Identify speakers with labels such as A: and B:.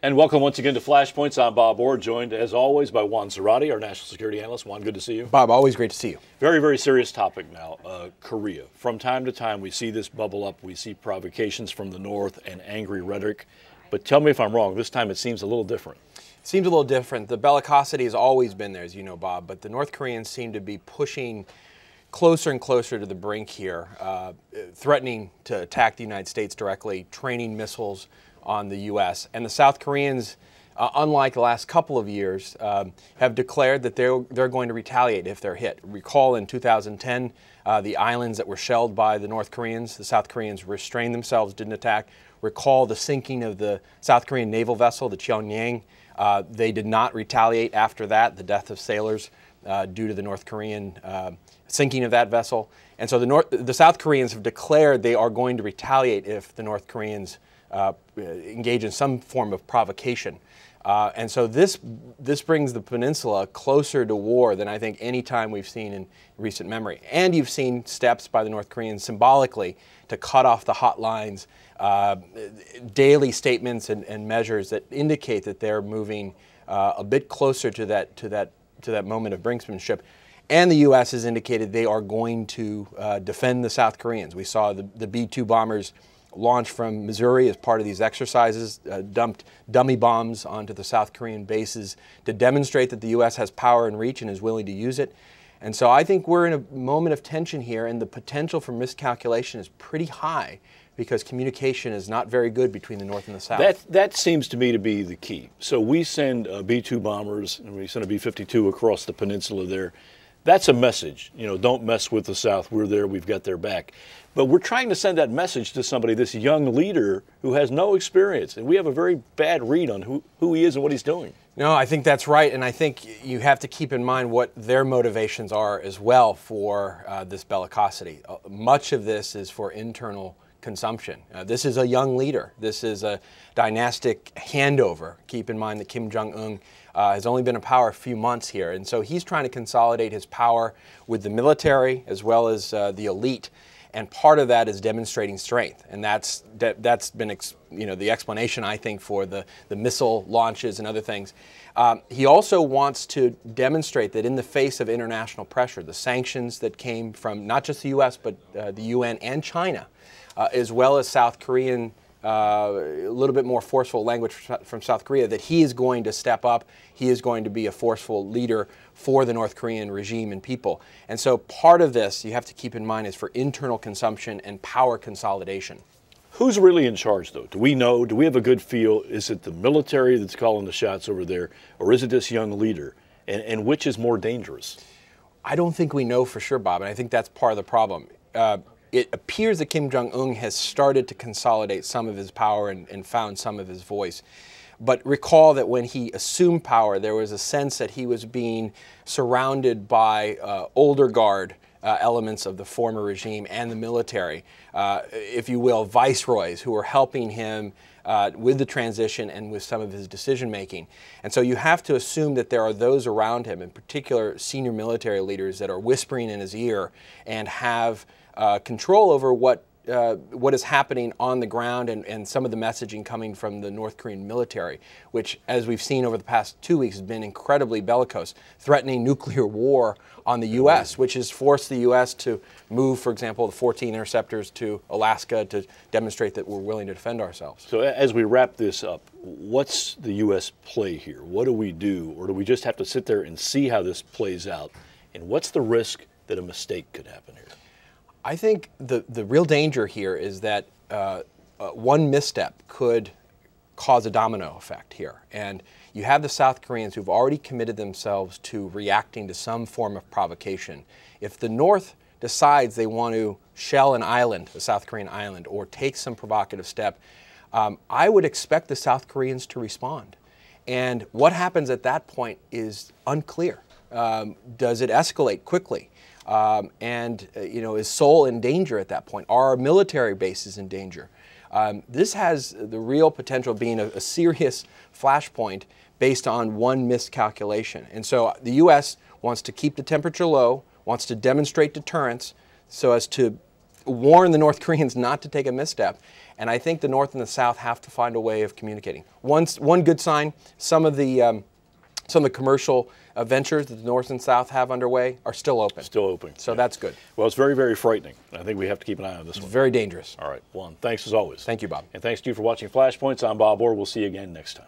A: And welcome once again to Flashpoints. I'm Bob Orr, joined as always by Juan Zarate, our national security analyst. Juan, good to see you.
B: Bob, always great to see you.
A: Very, very serious topic now, Korea. From time to time, we see this bubble up. We see provocations from the north and angry rhetoric. But tell me if I'm wrong. This time it seems a little different.
B: It seems a little different. The bellicosity has always been there, as you know, Bob, but the North Koreans seem to be pushing closer and closer to the brink here, threatening to attack the United States directly, training missiles on the U.S. And the South Koreans, unlike the last couple of years, have declared that they're going to retaliate if they're hit. Recall in 2010, the islands that were shelled by the North Koreans, the South Koreans restrained themselves, didn't attack. Recall the sinking of the South Korean naval vessel, the Cheonyang. They did not retaliate after that, the death of sailors due to the North Korean sinking of that vessel. And so the South Koreans have declared they are going to retaliate if the North Koreans engage in some form of provocation. And so this brings the peninsula closer to war than I think any time we've seen in recent memory. And you've seen steps by the North Koreans symbolically to cut off the hotlines, daily statements and measures that indicate that they're moving a bit closer to that moment of brinksmanship. And the U.S. has indicated they are going to defend the South Koreans. We saw the B-2 bombers launch from Missouri as part of these exercises, dumped dummy bombs onto the South Korean bases to demonstrate that the U.S. has power and reach and is willing to use it. And so I think we're in a moment of tension here, and the potential for miscalculation is pretty high because communication is not very good between the North and the South.
A: That seems to me to be the key. So we send B-2 bombers, and we send a B-52 across the peninsula there. That's a message. You know, don't mess with the South. We're there. We've got their back. But we're trying to send that message to somebody, this young leader who has no experience. And we have a very bad read on who he is and what he's doing.
B: No, I think that's right. And I think you have to keep in mind what their motivations are as well for this bellicosity. Much of this is for internal consumption. This is a young leader. This is a dynastic handover. Keep in mind that Kim Jong-un has only been in power a few months here. And so he's trying to consolidate his power with the military as well as the elite. And part of that is demonstrating strength. And that's been the explanation, I think, for the missile launches and other things. He also wants to demonstrate that in the face of international pressure, the sanctions that came from not just the U.S., but the UN and China, as well as South Korean, a little bit more forceful language from South Korea, that he is going to step up. He is going to be a forceful leader for the North Korean regime and people. And so part of this, you have to keep in mind, is for internal consumption and power consolidation.
A: Who's really in charge, though? Do we know? Do we have a good feel? Is it the military that's calling the shots over there, or is it this young leader? And which is more dangerous?
B: I don't think we know for sure, Bob, and I think that's part of the problem. It appears that Kim Jong-un has started to consolidate some of his power and found some of his voice. But recall that when he assumed power, there was a sense that he was being surrounded by older guard elements of the former regime and the military, if you will, viceroys who were helping him with the transition and with some of his decision making. And so you have to assume that there are those around him, in particular senior military leaders, that are whispering in his ear and have control over what is happening on the ground and some of the messaging coming from the North Korean military, which, as we've seen over the past 2 weeks, has been incredibly bellicose, threatening nuclear war on the U.S., which has forced the U.S. to move, for example, the 14 interceptors to Alaska to demonstrate that we're willing to defend ourselves.
A: So as we wrap this up, what's the U.S. play here? What do we do? Or do we just have to sit there and see how this plays out? And what's the risk that a mistake could happen here?
B: I think the real danger here is that one misstep could cause a domino effect here. And you have the South Koreans who've already committed themselves to reacting to some form of provocation. If the North decides they want to shell an island, a South Korean island, or take some provocative step, I would expect the South Koreans to respond. And what happens at that point is unclear. Does it escalate quickly? Is Seoul in danger at that point? Are our military bases in danger? This has the real potential of being a serious flashpoint based on one miscalculation. And so the U.S. wants to keep the temperature low, wants to demonstrate deterrence so as to warn the North Koreans not to take a misstep. And I think the North and the South have to find a way of communicating. One good sign, some of the commercial ventures that the North and South have underway are still open.
A: Still open.
B: So that's good.
A: Well, it's very, very frightening. I think we have to keep an eye on this one.
B: Very dangerous.
A: All right, Juan, thanks as always.
B: Thank you, Bob.
A: And thanks to you for watching Flashpoints. I'm Bob Orr. We'll see you again next time.